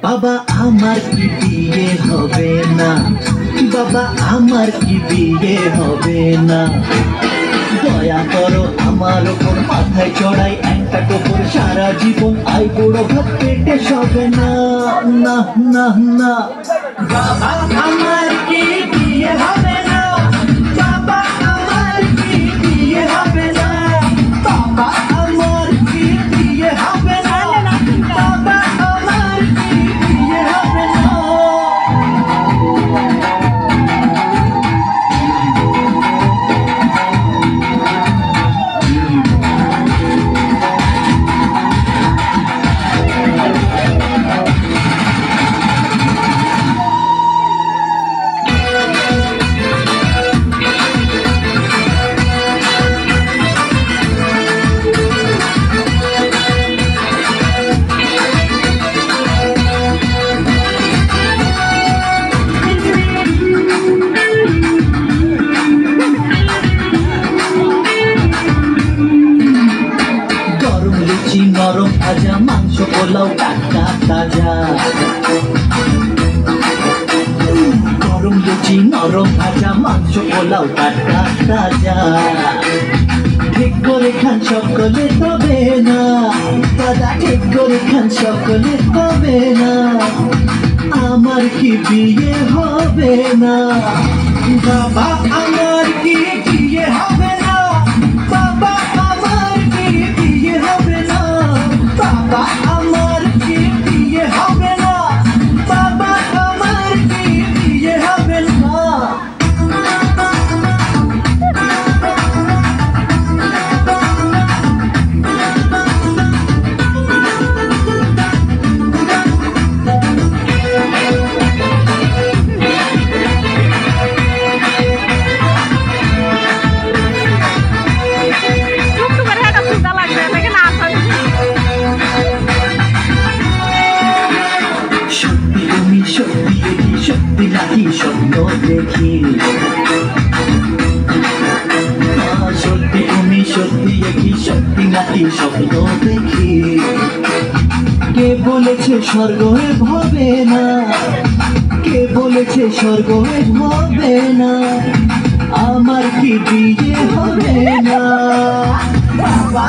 বাবা আমার কি বিয়ে হবে না, বাবা আমার কি বিয়ে হবে না। দয়া করো আমার ওপর, মাথায় চড়াই একটা টোপর, সারা জীবন আই বুড়ো ভাত পেটে সবে না। না না না, বাবা আমার কি বিয়ে হবে না, বাবা আমার কি বিয়ে হবে না, বাবা আমার কি বিয়ে হবে না, বাবা আমার কি বিয়ে হবে না। নরম ভাজা, মাংস পোলাও টাটকা তাজা, গরম লুচি নরম ভাজা, মাংস পোলাও টাটকা তাজা। ঠিক করে খান সকলে তবে না দাদা, ঠিক করে খান সকলে তবে না। আমার কি বিয়ে হবে না, বাবা আমার কি বিয়ে হবে না, বাবা আমার কি বিয়ে হবে না, বাবা আমার কি বিয়ে হবে না, বাবা আমার কি বিয়ে হবে না। সত্যি নাকি স্বপ্ন দেখি, সত্যি তুমি সত্যি কি সত্যি নাকি স্বপ্ন দেখি। কে বলেছে স্বর্গ হবে না, কে বলেছে স্বর্গ হবে না। আমার কি বিয়ে হবে না, বাবা